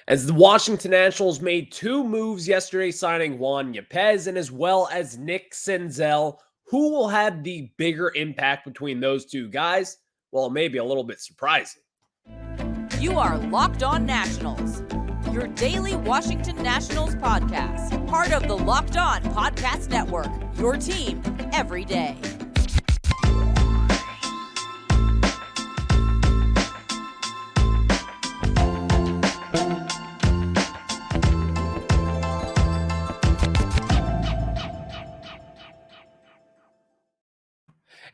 As the Washington Nationals made two moves yesterday, signing Juan Yepez and as well as Nick Senzel. Who will have the bigger impact between those two guys? Well, maybe a little bit surprising. You are Locked On Nationals, your daily Washington Nationals podcast, part of the Locked On Podcast Network, your team every day.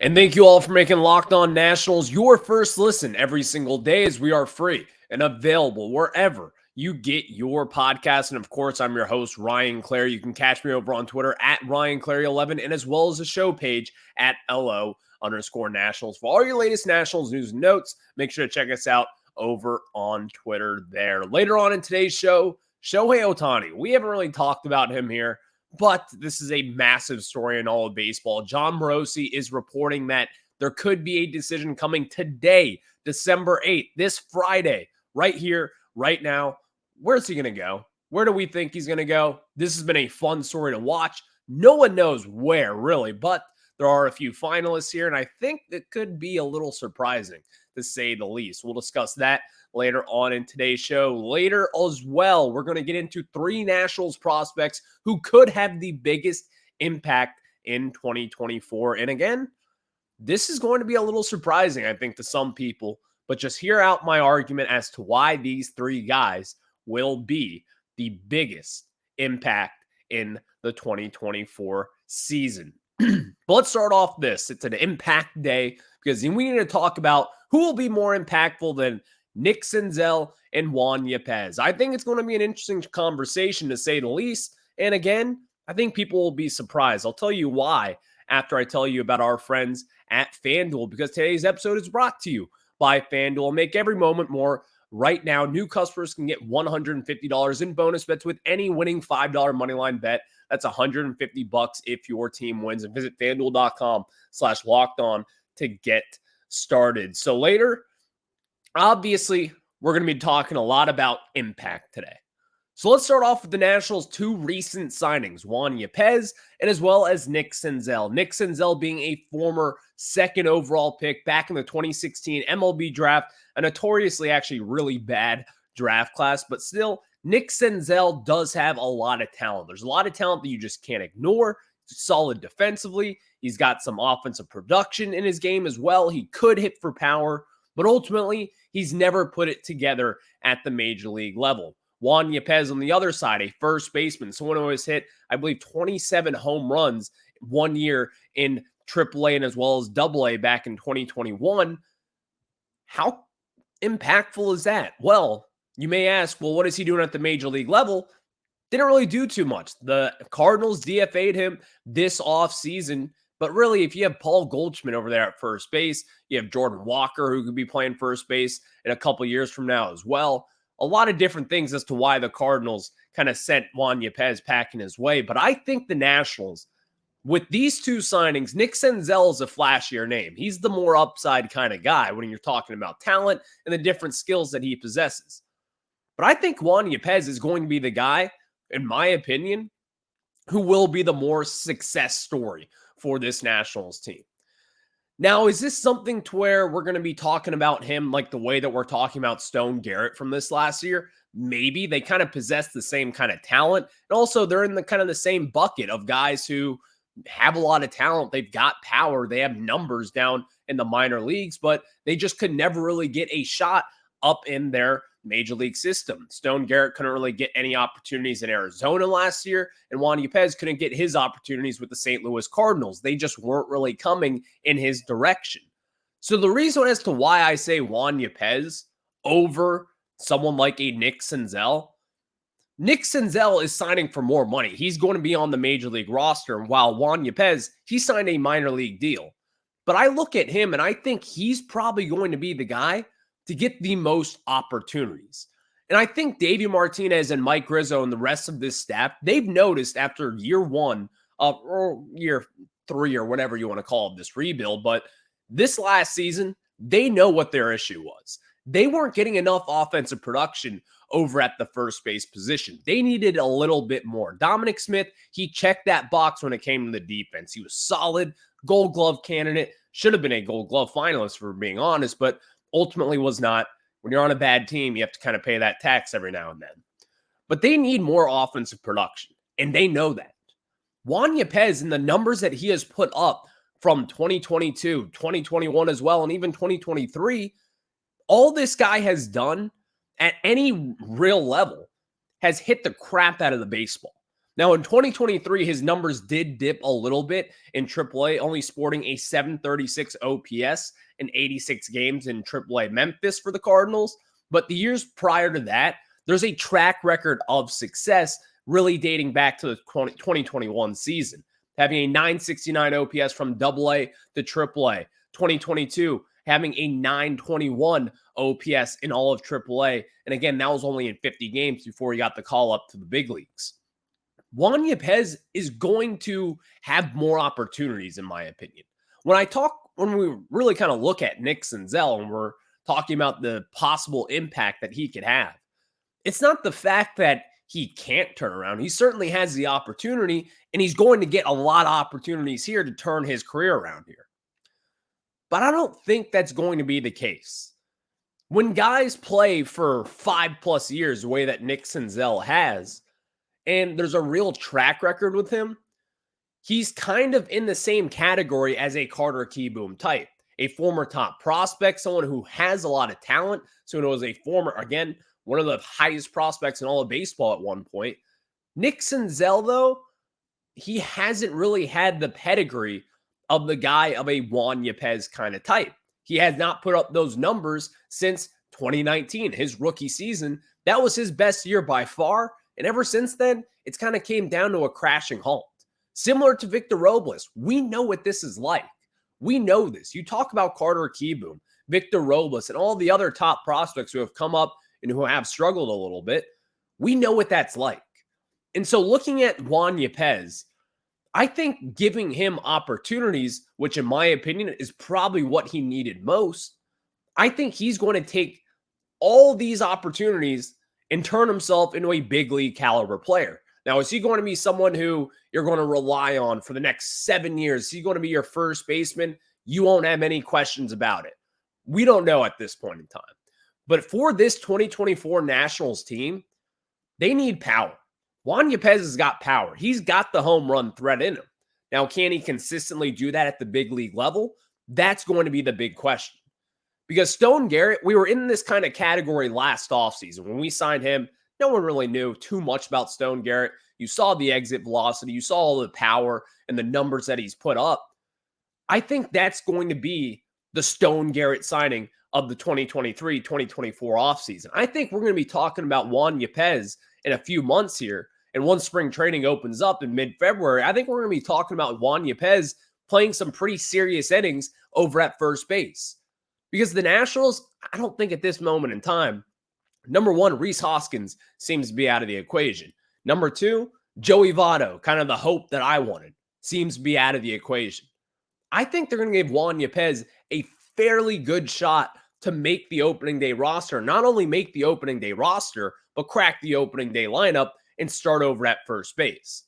And thank you all for making Locked On Nationals your first listen every single day, as we are free and available wherever you get your podcast. And of course, I'm your host, Ryan Clary. You can catch me over on Twitter at RyanClary11 and as well as the show page at LO_Nationals. For all your latest Nationals news and notes, make sure to check us out over on Twitter there. Later on in today's show, Shohei Otani. We haven't really talked about him here, but this is a massive story in all of baseball. Jon Morosi is reporting that there could be a decision coming today, December 8th, this Friday, right here, right now. Where's he going to go? Where do we think he's going to go? This has been a fun story to watch. No one knows where, really, but there are a few finalists here, and I think it could be a little surprising, to say the least. We'll discuss that later on in today's show. Later as well, we're going to get into three Nationals prospects who could have the biggest impact in 2024. And again, this is going to be a little surprising, I think, to some people, but just hear out my argument as to why these three guys will be the biggest impact in the 2024 season. But let's start off this. It's an impact day because we need to talk about who will be more impactful than Nick Senzel and Juan Yepez. I think it's going to be an interesting conversation, to say the least. And again, I think people will be surprised. I'll tell you why after I tell you about our friends at FanDuel, because today's episode is brought to you by FanDuel. Make every moment more. Right now, new customers can get $150 in bonus bets with any winning $5 moneyline bet. That's $150 if your team wins. And visit FanDuel.com/lockedon to get started. So later, obviously, we're going to be talking a lot about impact today. So let's start off with the Nationals' two recent signings, Juan Yepez and as well as Nick Senzel. Nick Senzel being a former second overall pick back in the 2016 MLB draft, a notoriously actually really bad draft class, but still, Nick Senzel does have a lot of talent. There's a lot of talent that you just can't ignore. He's solid defensively. He's got some offensive production in his game as well. He could hit for power, but ultimately, he's never put it together at the major league level. Juan Yepez on the other side, a first baseman, someone who has hit, I believe, 27 home runs 1 year in AAA and as well as AA back in 2021. How impactful is that? Well, you may ask, well, what is he doing at the major league level? Didn't really do too much. The Cardinals DFA'd him this offseason. But really, if you have Paul Goldschmidt over there at first base, you have Jordan Walker, who could be playing first base in a couple years from now as well. A lot of different things as to why the Cardinals kind of sent Juan Yepez packing his way. But I think the Nationals, with these two signings, Nick Senzel is a flashier name. He's the more upside kind of guy when you're talking about talent and the different skills that he possesses. But I think Juan Yepez is going to be the guy, in my opinion, who will be the more success story for this Nationals team. Now, is this something to where we're going to be talking about him like the way that we're talking about Stone Garrett from this last year? Maybe. They kind of possess the same kind of talent. And also, they're in the kind of the same bucket of guys who have a lot of talent. They've got power. They have numbers down in the minor leagues, but they just could never really get a shot up in their major league system. Stone Garrett couldn't really get any opportunities in Arizona last year, and Juan Yepez couldn't get his opportunities with the St. Louis Cardinals. They just weren't really coming in his direction. So the reason as to why I say Juan Yepez over someone like a Nick Senzel is signing for more money. He's going to be on the major league roster, while Juan Yepez, he signed a minor league deal. But I look at him and I think he's probably going to be the guy to get the most opportunities. And I think Davey Martinez and Mike Rizzo and the rest of this staff, they've noticed after year one or year three or whatever you want to call it, this rebuild, but this last season, they know what their issue was. they weren't getting enough offensive production over at the first base position. They needed a little bit more. Dominic Smith, he checked that box when it came to the defense. He was solid, Gold Glove candidate, should have been a Gold Glove finalist for being honest, but ultimately was not. When you're on a bad team, you have to kind of pay that tax every now and then. But they need more offensive production, and they know that. Juan Yepez and the numbers that he has put up from 2022, 2021 as well, and even 2023, all this guy has done at any real level has hit the crap out of the baseball. Now, in 2023, his numbers did dip a little bit in AAA, only sporting a 736 OPS in 86 games in AAA Memphis for the Cardinals. But the years prior to that, there's a track record of success really dating back to the 2021 season, having a 969 OPS from AA to AAA. 2022, having a 921 OPS in all of AAA. And again, that was only in 50 games before he got the call up to the big leagues. Juan Yepez is going to have more opportunities, in my opinion. When we really kind of look at Nick Senzel and we're talking about the possible impact that he could have, it's not the fact that he can't turn around. He certainly has the opportunity, and he's going to get a lot of opportunities here to turn his career around here. But I don't think that's going to be the case. When guys play for 5+ years, the way that Nick Senzel has, and there's a real track record with him, he's kind of in the same category as a Carter Kieboom type, a former top prospect, someone who has a lot of talent, someone who was a former, again, one of the highest prospects in all of baseball at one point. Nick Senzel, though, he hasn't really had the pedigree of the guy of a Juan Yepez kind of type. He has not put up those numbers since 2019, his rookie season. That was his best year by far. And ever since then, it's kind of came down to a crashing halt. Similar to Victor Robles, we know what this is like. We know this. You talk about Carter Kieboom, Victor Robles, and all the other top prospects who have come up and who have struggled a little bit. We know what that's like. And so looking at Juan Yepez, I think giving him opportunities, which in my opinion is probably what he needed most, I think he's going to take all these opportunities and turn himself into a big league caliber player. Now, is he going to be someone who you're going to rely on for the next 7 years? Is he going to be your first baseman? You won't have any questions about it. We don't know at this point in time. But for this 2024 Nationals team, they need power. Juan Yepez has got power. He's got the home run threat in him. Now, can he consistently do that at the big league level? That's going to be the big question. Because Stone Garrett, we were in this kind of category last offseason. When we signed him, no one really knew too much about Stone Garrett. You saw the exit velocity. You saw all the power and the numbers that he's put up. I think that's going to be the Stone Garrett signing of the 2023-2024 offseason. I think we're going to be talking about Juan Yepez in a few months here. And once spring training opens up in mid-February, I think we're going to be talking about Juan Yepez playing some pretty serious innings over at first base. Because the Nationals, I don't think at this moment in time, number one, Rhys Hoskins seems to be out of the equation. Number two, Joey Votto, kind of the hope that I wanted, seems to be out of the equation. I think they're going to give Juan Yepez a fairly good shot to make the opening day roster. Not only make the opening day roster, but crack the opening day lineup and start over at first base.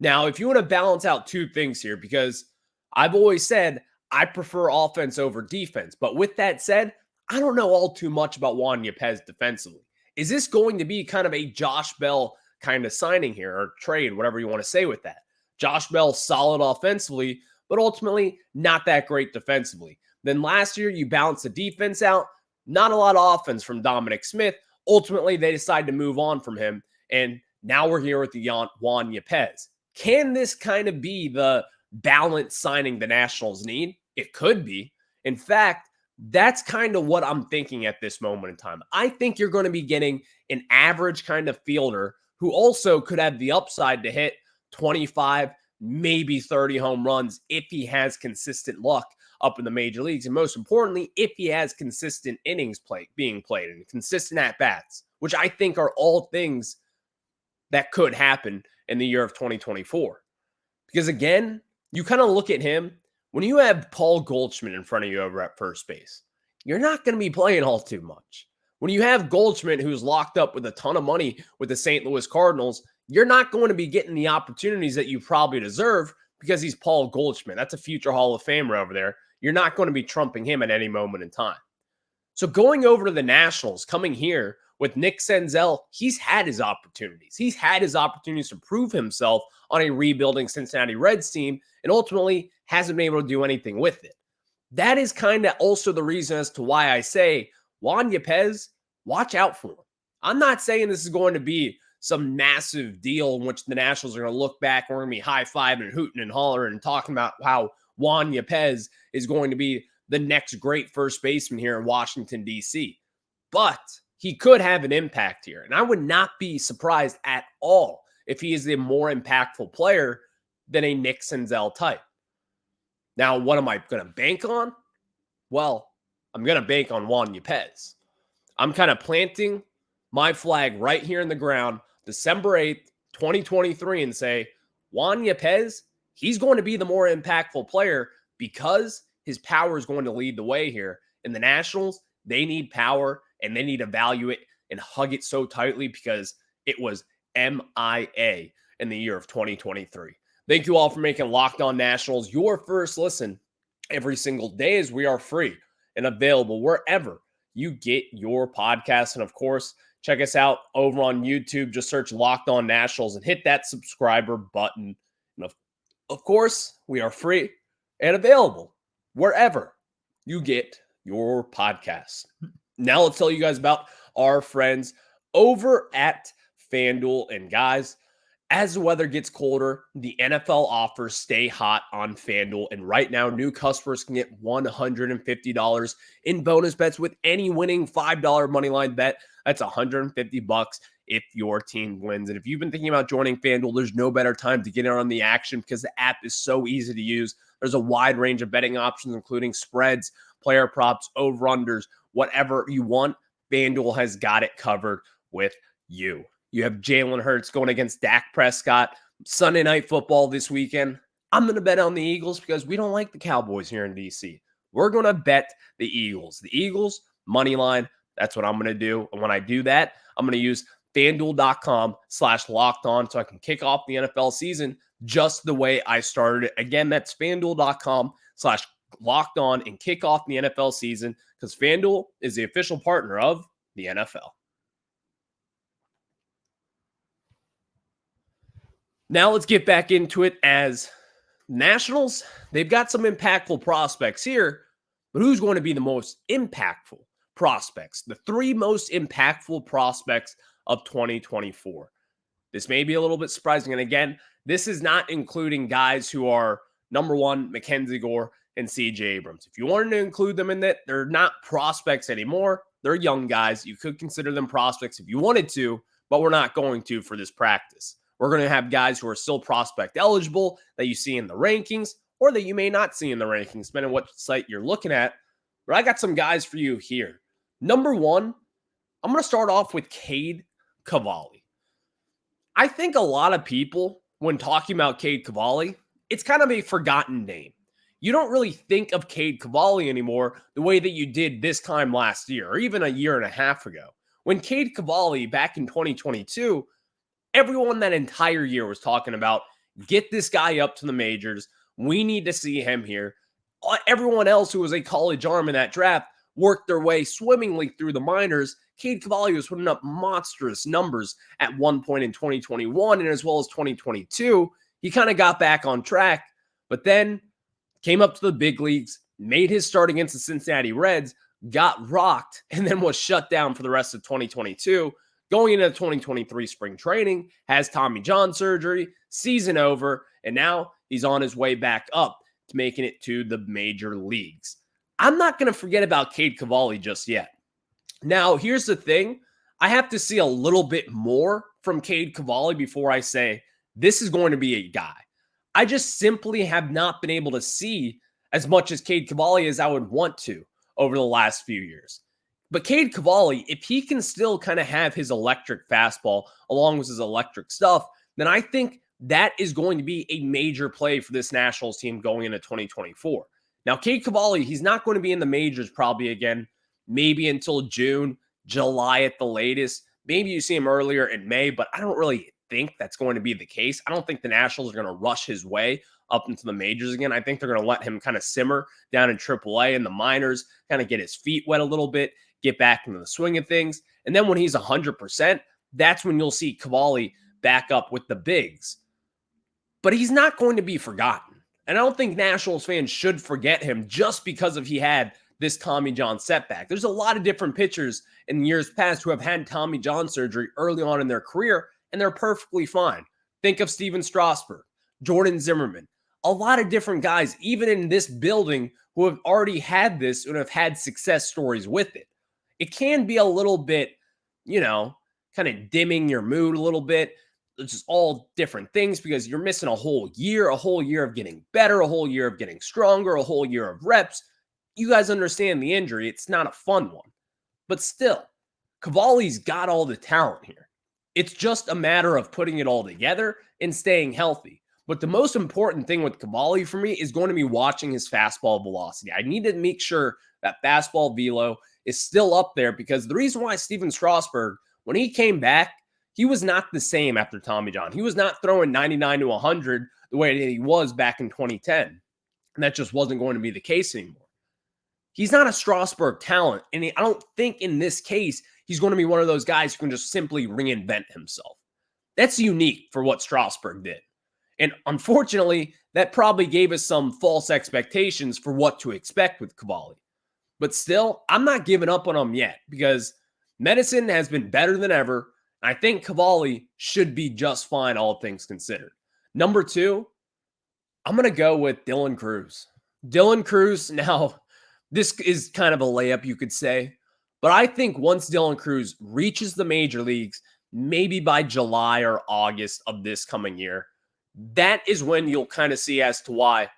Now, if you want to balance out two things here, because I've always said I prefer offense over defense. But with that said, I don't know all too much about Juan Yepez defensively. Is this going to be kind of a Josh Bell kind of signing here, or trade, whatever you want to say with that? Josh Bell, solid offensively, but ultimately not that great defensively. Then last year, you balanced the defense out. Not a lot of offense from Dominic Smith. Ultimately, they decided to move on from him. And now we're here with the Juan Yepez. Can this kind of be the balanced signing the Nationals need? It could be. In fact, that's kind of what I'm thinking at this moment in time. I think you're going to be getting an average kind of fielder who also could have the upside to hit 25, maybe 30 home runs if he has consistent luck up in the major leagues. And most importantly, if he has consistent innings being played and consistent at-bats, which I think are all things that could happen in the year of 2024. Because again, you kind of look at him, when you have Paul Goldschmidt in front of you over at first base, you're not going to be playing all too much. When you have Goldschmidt, who's locked up with a ton of money with the St. Louis Cardinals, you're not going to be getting the opportunities that you probably deserve because he's Paul Goldschmidt. That's a future Hall of Famer over there. You're not going to be trumping him at any moment in time. So going over to the Nationals, coming here with Nick Senzel, he's had his opportunities. He's had his opportunities to prove himself on a rebuilding Cincinnati Reds team and ultimately hasn't been able to do anything with it. That is kind of also the reason as to why I say, Juan Yepez, watch out for him. I'm not saying this is going to be some massive deal in which the Nationals are going to look back and we're going to be high-fiving and hooting and hollering and talking about how Juan Yepez is going to be the next great first baseman here in Washington, D.C. But he could have an impact here. And I would not be surprised at all if he is a more impactful player than a Nick Senzel type. Now, what am I going to bank on? Well, I'm going to bank on Juan Yepez. I'm kind of planting my flag right here in the ground, December 8th, 2023, and say, Juan Yepez, he's going to be the more impactful player because his power is going to lead the way here. And the Nationals, they need power and they need to value it and hug it so tightly because it was MIA in the year of 2023. Thank you all for making Locked On Nationals your first listen every single day, as we are free and available wherever you get your podcasts. And of course, check us out over on YouTube. Just search Locked On Nationals and hit that subscriber button. And of course, we are free and available wherever you get your podcasts. Now let's tell you guys about our friends over at FanDuel. And guys, as the weather gets colder, the NFL offers stay hot on FanDuel. And right now, new customers can get $150 in bonus bets with any winning $5 moneyline bet. That's $150 if your team wins. And if you've been thinking about joining FanDuel, there's no better time to get in on the action because the app is so easy to use. There's a wide range of betting options, including spreads, player props, over-unders, whatever you want. FanDuel has got it covered with you. You have Jalen Hurts going against Dak Prescott. Sunday Night Football this weekend. I'm going to bet on the Eagles because we don't like the Cowboys here in D.C. We're going to bet the Eagles. The Eagles, money line, that's what I'm going to do. And when I do that, I'm going to use FanDuel.com/lockedon so I can kick off the NFL season just the way I started it. Again, that's FanDuel.com/lockedon and kick off the NFL season because FanDuel is the official partner of the NFL. Now let's get back into it as Nationals. They've got some impactful prospects here, but who's going to be the most impactful prospects? The three most impactful prospects of 2024. This may be a little bit surprising. And again, this is not including guys who are number one, Mackenzie Gore and CJ Abrams. If you wanted to include them in that, they're not prospects anymore. They're young guys. You could consider them prospects if you wanted to, but we're not going to for this practice. We're going to have guys who are still prospect eligible that you see in the rankings or that you may not see in the rankings, depending on what site you're looking at. But I got some guys for you here. Number one, I'm going to start off with Kade Cavali. I think a lot of people, when talking about Kade Cavali, it's kind of a forgotten name. You don't really think of Kade Cavali anymore the way that you did this time last year or even a year and a half ago. When Kade Cavali back in 2022, everyone that entire year was talking about, get this guy up to the majors. We need to see him here. Everyone else who was a college arm in that draft worked their way swimmingly through the minors. Kade Cavali was putting up monstrous numbers at one point in 2021 and as well as 2022. He kind of got back on track, but then came up to the big leagues, made his start against the Cincinnati Reds, got rocked, and then was shut down for the rest of 2022. Going into 2023 spring training, has Tommy John surgery, season over, and now he's on his way back up to making it to the major leagues. I'm not going to forget about Kade Cavali just yet. Now, here's the thing. I have to see a little bit more from Kade Cavali before I say this is going to be a guy. I just simply have not been able to see as much as Kade Cavali as I would want to over the last few years. But Kade Cavali, if he can still kind of have his electric fastball along with his electric stuff, then I think that is going to be a major play for this Nationals team going into 2024. Now, Kade Cavali, he's not going to be in the majors probably again maybe until June, July at the latest. Maybe you see him earlier in May, but I don't really think that's going to be the case. I don't think the Nationals are going to rush his way up into the majors again. I think they're going to let him kind of simmer down in AAA and the minors, kind of get his feet wet a little bit, get back into the swing of things. And then when he's 100%, that's when you'll see Cavali back up with the bigs. But he's not going to be forgotten. And I don't think Nationals fans should forget him just because he had this Tommy John setback. There's a lot of different pitchers in years past who have had Tommy John surgery early on in their career, and they're perfectly fine. Think of Steven Strasburg, Jordan Zimmerman, a lot of different guys, even in this building, who have already had this and have had success stories with it. It can be a little bit, kind of dimming your mood a little bit. It's just all different things because you're missing a whole year of getting better, a whole year of getting stronger, a whole year of reps. You guys understand the injury. It's not a fun one. But still, Cavali's got all the talent here. It's just a matter of putting it all together and staying healthy. But the most important thing with Cavali for me is going to be watching his fastball velocity. I need to make sure that fastball velo is still up there because the reason why Steven Strasburg, when he came back, he was not the same after Tommy John. He was not throwing 99 to 100 the way that he was back in 2010. And that just wasn't going to be the case anymore. He's not a Strasburg talent. And I don't think in this case, he's going to be one of those guys who can just simply reinvent himself. That's unique for what Strasburg did. And unfortunately, that probably gave us some false expectations for what to expect with Cavali. But still, I'm not giving up on him yet because medicine has been better than ever. I think Cavali should be just fine, all things considered. Number 2, I'm going to go with Dylan Cruz. Dylan Cruz, now, this is kind of a layup, you could say. But I think once Dylan Cruz reaches the major leagues, maybe by July or August of this coming year, that is when you'll kind of see as to why,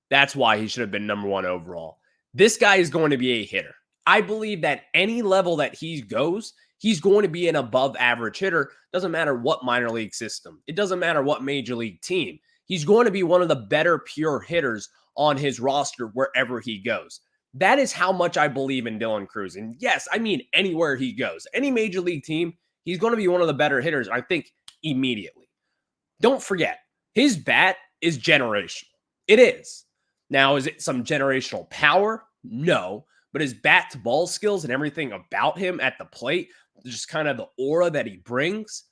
that's why he should have been number 1 overall. This guy is going to be a hitter. I believe that any level that he goes, he's going to be an above average hitter. Doesn't matter what minor league system. It doesn't matter what major league team. He's going to be one of the better pure hitters on his roster wherever he goes. That is how much I believe in Dylan Cruz. And yes, I mean anywhere he goes. Any major league team, he's going to be one of the better hitters, I think, immediately. Don't forget, his bat is generational. It is. Now, is it some generational power? No. But his bat-to-ball skills and everything about him at the plate, just kind of the aura that he brings,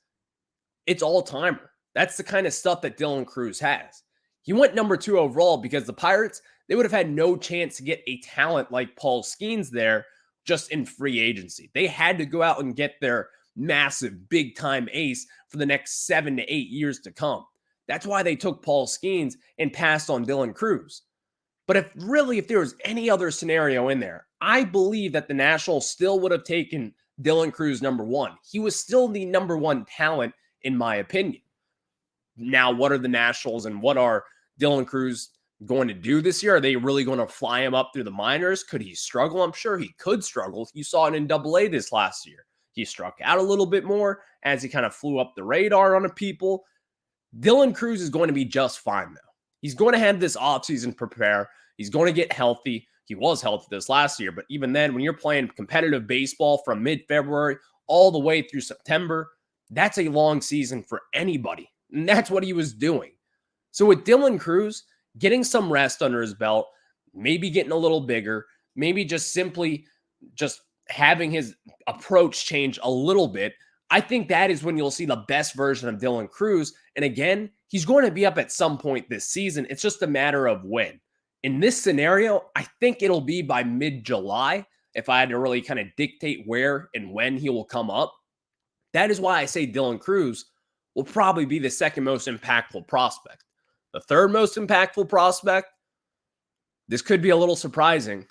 it's all-timer. That's the kind of stuff that Dylan Cruz has. He went number 2 overall because the Pirates, they would have had no chance to get a talent like Paul Skeens there just in free agency. They had to go out and get their massive, big-time ace for the next 7 to 8 years to come. That's why they took Paul Skeens and passed on Dylan Cruz. But if there was any other scenario in there, I believe that the Nationals still would have taken Dylan Cruz number 1. He was still the number 1 talent, in my opinion. Now, what are the Nationals and what are Dylan Cruz going to do this year? Are they really going to fly him up through the minors? Could he struggle? I'm sure he could struggle. You saw it in AA this last year. He struck out a little bit more as he kind of flew up the radar on the people. Dylan Cruz is going to be just fine, though. He's going to have this offseason prepare. He's going to get healthy. He was healthy this last year, but even then, when you're playing competitive baseball from mid-February all the way through September, that's a long season for anybody. And that's what he was doing. So with Dylan Cruz, getting some rest under his belt, maybe getting a little bigger, maybe just simply just having his approach change a little bit, I think that is when you'll see the best version of Dylan Cruz. And again, he's going to be up at some point this season. It's just a matter of when. In this scenario, I think it'll be by mid-July if I had to really kind of dictate where and when he will come up. That is why I say Dylan Cruz will probably be the second most impactful prospect. The third most impactful prospect, this could be a little surprising,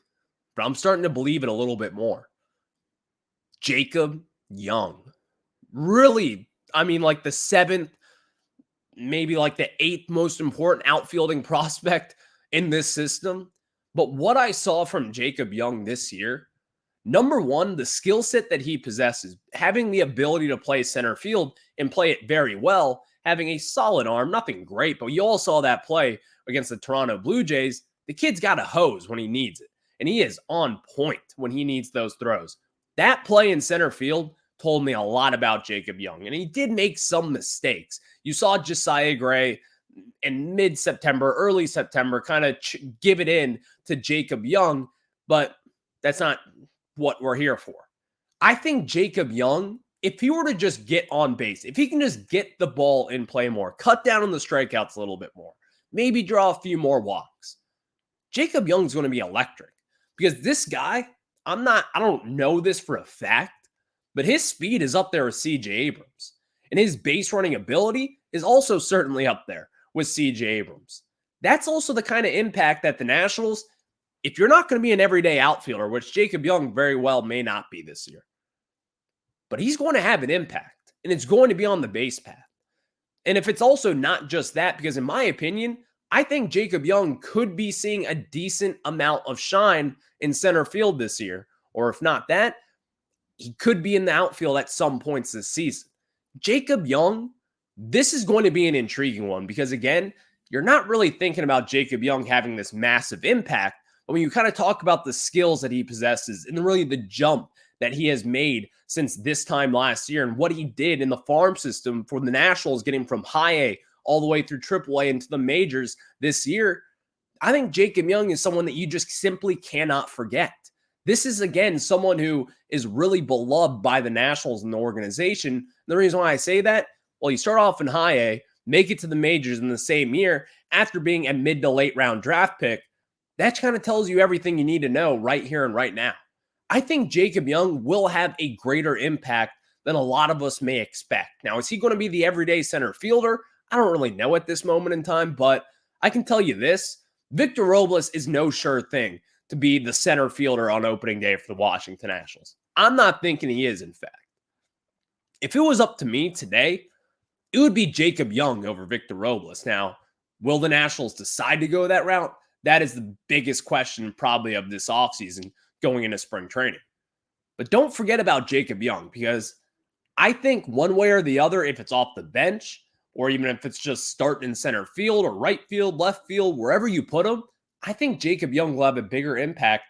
but I'm starting to believe it a little bit more. Jacob Young. Really, I mean, like the 7th, maybe like the 8th most important outfielding prospect in this system. But what I saw from Jacob Young this year, number 1, the skill set that he possesses, having the ability to play center field and play it very well, having a solid arm, nothing great, but you all saw that play against the Toronto Blue Jays. The kid's got a hose when he needs it. and he is on point when he needs those throws. That play in center field told me a lot about Jacob Young, and he did make some mistakes. You saw Josiah Gray in mid-September, early September, kind of give it in to Jacob Young, but that's not what we're here for. I think Jacob Young, if he were to just get on base, if he can just get the ball in play more, cut down on the strikeouts a little bit more, maybe draw a few more walks, Jacob Young's going to be electric. Because this guy, I don't know this for a fact, but his speed is up there with CJ Abrams. And his base running ability is also certainly up there with CJ Abrams. That's also the kind of impact that the Nationals, if you're not going to be an everyday outfielder, which Jacob Young very well may not be this year, but he's going to have an impact, and it's going to be on the base path. And if it's also not just that, because in my opinion, I think Jacob Young could be seeing a decent amount of shine in center field this year, or if not that, he could be in the outfield at some points this season. Jacob Young, this is going to be an intriguing one because, again, you're not really thinking about Jacob Young having this massive impact, but when you kind of talk about the skills that he possesses and really the jump that he has made since this time last year and what he did in the farm system for the Nationals, getting from high A all the way through AAA into the majors this year, I think Jacob Young is someone that you just simply cannot forget. This is, again, someone who is really beloved by the Nationals and the organization. And the reason why I say that, well, you start off in high A, make it to the majors in the same year after being a mid to late round draft pick. That kind of tells you everything you need to know right here and right now. I think Jacob Young will have a greater impact than a lot of us may expect. Now, is he going to be the everyday center fielder? I don't really know at this moment in time, but I can tell you this. Victor Robles is no sure thing to be the center fielder on opening day for the Washington Nationals. I'm not thinking he is, in fact. If it was up to me today, it would be Jacob Young over Victor Robles. Now, will the Nationals decide to go that route? That is the biggest question probably of this offseason going into spring training. But don't forget about Jacob Young, because I think one way or the other, if it's off the bench, or even if it's just starting in center field or right field, left field, wherever you put him, I think Jacob Young will have a bigger impact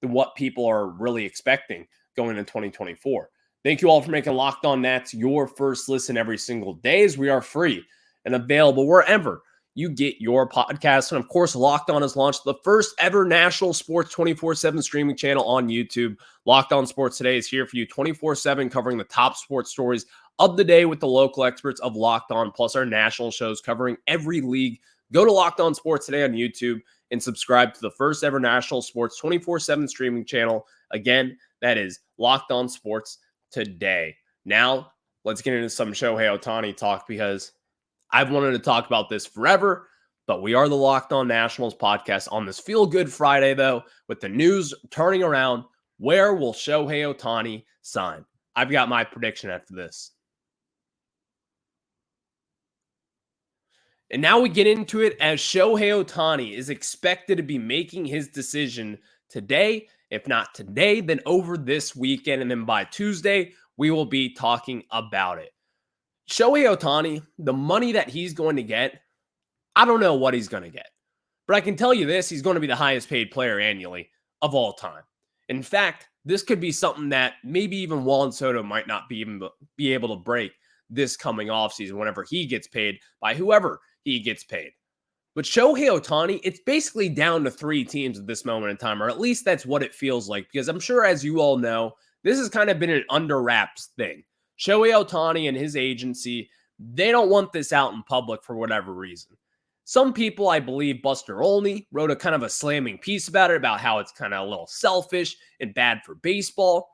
than what people are really expecting going into 2024. Thank you all for making Locked On Nats your first listen every single day, as we are free and available wherever you get your podcasts. And of course, Locked On has launched the first ever national sports 24/7 streaming channel on YouTube. Locked On Sports Today is here for you 24/7, covering the top sports stories of the day with the local experts of Locked On, plus our national shows covering every league. Go to Locked On Sports Today on YouTube and subscribe to the first ever national sports 24/7 streaming channel. Again, that is Locked On Sports Today. Now, let's get into some Shohei Otani talk, because I've wanted to talk about this forever, but we are the Locked On Nationals podcast on this Feel Good Friday, though, with the news turning around. Where will Shohei Otani sign? I've got my prediction after this. And now we get into it, as Shohei Otani is expected to be making his decision today. If not today, then over this weekend. And then by Tuesday, we will be talking about it. Shohei Otani, the money that he's going to get, I don't know what he's going to get. But I can tell you this, he's going to be the highest paid player annually of all time. In fact, this could be something that maybe even Juan Soto might not be able to break this coming offseason whenever he gets paid by whoever he gets paid. But Shohei Otani, it's basically down to 3 teams at this moment in time, or at least that's what it feels like, because I'm sure, as you all know, this has kind of been an under wraps thing. Shohei Otani and his agency, they don't want this out in public for whatever reason. Some people, I believe Buster Olney, wrote a kind of a slamming piece about it, about how it's kind of a little selfish and bad for baseball.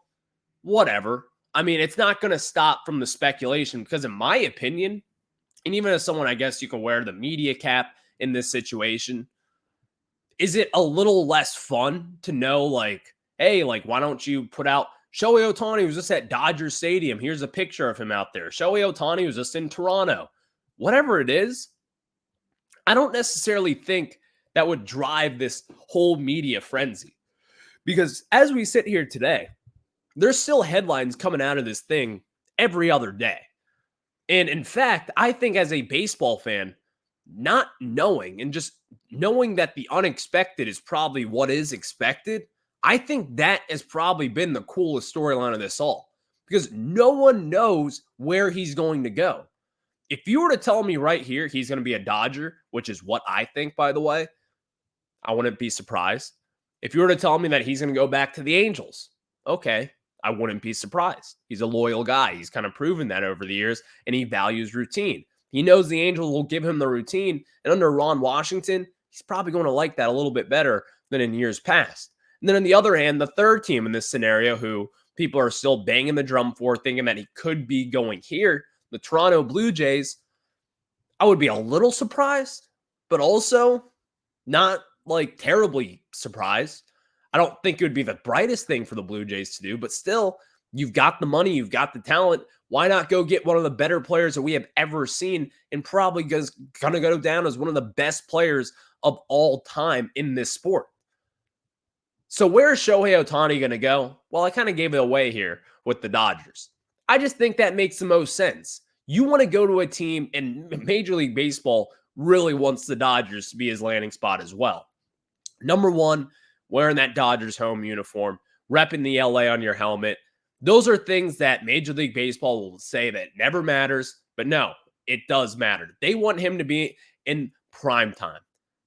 Whatever. I mean, it's not going to stop from the speculation, because in my opinion, and even as someone, I guess you can wear the media cap in this situation, is it a little less fun to know, like, hey, like, why don't you put out Shohei Otani was just at Dodger Stadium. Here's a picture of him out there. Shohei Otani was just in Toronto. Whatever it is, I don't necessarily think that would drive this whole media frenzy. Because as we sit here today, there's still headlines coming out of this thing every other day. And in fact, I think as a baseball fan, not knowing and just knowing that the unexpected is probably what is expected, I think that has probably been the coolest storyline of this all because no one knows where he's going to go. If you were to tell me right here he's going to be a Dodger, which is what I think, by the way, I wouldn't be surprised. If you were to tell me that he's going to go back to the Angels, okay, I wouldn't be surprised. He's a loyal guy. He's kind of proven that over the years, and he values routine. He knows the Angels will give him the routine, and under Ron Washington, he's probably going to like that a little bit better than in years past. And then on the other hand, the third team in this scenario who people are still banging the drum for, thinking that he could be going here, the Toronto Blue Jays, I would be a little surprised, but also not like terribly surprised. I don't think it would be the brightest thing for the Blue Jays to do, but still, you've got the money, you've got the talent. Why not go get one of the better players that we have ever seen and probably going to go down as one of the best players of all time in this sport? So where is Shohei Otani going to go? Well, I kind of gave it away here with the Dodgers. I just think that makes the most sense. You want to go to a team, and Major League Baseball really wants the Dodgers to be his landing spot as well. Number one, wearing that Dodgers home uniform, repping the LA on your helmet. Those are things that Major League Baseball will say that never matters, but no, it does matter. They want him to be in prime time.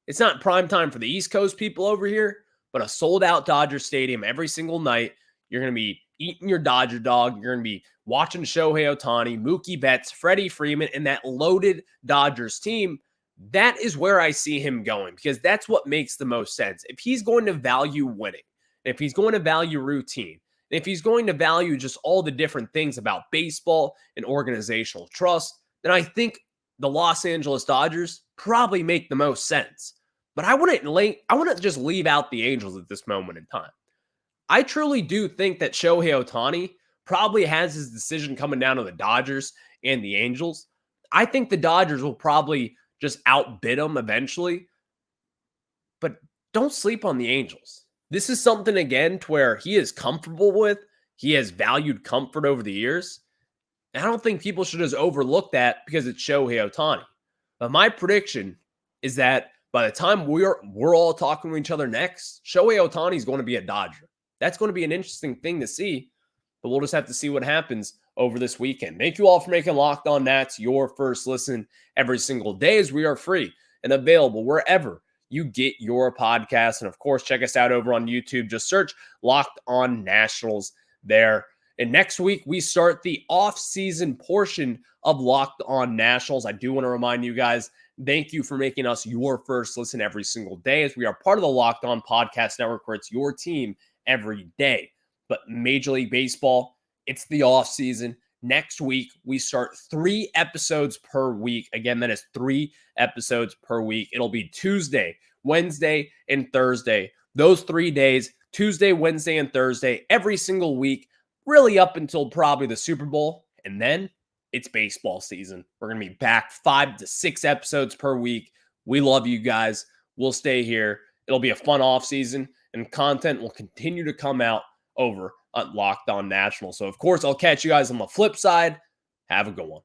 It's not prime time for the East Coast people over here, but a sold-out Dodger Stadium every single night. You're going to be eating your Dodger dog. You're going to be watching Shohei Otani, Mookie Betts, Freddie Freeman, and that loaded Dodgers team. That is where I see him going because that's what makes the most sense. If he's going to value winning, if he's going to value routine, and if he's going to value just all the different things about baseball and organizational trust, then I think the Los Angeles Dodgers probably make the most sense. But I wouldn't just leave out the Angels at this moment in time. I truly do think that Shohei Otani probably has his decision coming down to the Dodgers and the Angels. I think the Dodgers will probably just outbid him eventually. But don't sleep on the Angels. This is something, again, to where he is comfortable with. He has valued comfort over the years. And I don't think people should just overlook that because it's Shohei Otani. But my prediction is that by the time we're all talking to each other next, Shohei Otani is going to be a Dodger. That's going to be an interesting thing to see. But we'll just have to see what happens over this weekend. Thank you all for making Locked On Nats your first listen every single day, as we are free and available wherever you get your podcasts. And of course, check us out over on YouTube. Just search Locked On Nationals there. And next week, we start the off-season portion of Locked On Nationals. I do want to remind you guys, thank you for making us your first listen every single day, as we are part of the Locked On Podcast Network, where it's your team every day. But Major League Baseball, it's the off-season. Next week, we start 3 episodes per week. Again, that is 3 episodes per week. It'll be Tuesday, Wednesday, and Thursday. Those 3 days, Tuesday, Wednesday, and Thursday, every single week, really up until probably the Super Bowl. And then it's baseball season. We're going to be back 5 to 6 episodes per week. We love you guys. We'll stay here. It'll be a fun offseason, and content will continue to come out over on Locked On Nationals. So, of course, I'll catch you guys on the flip side. Have a good one.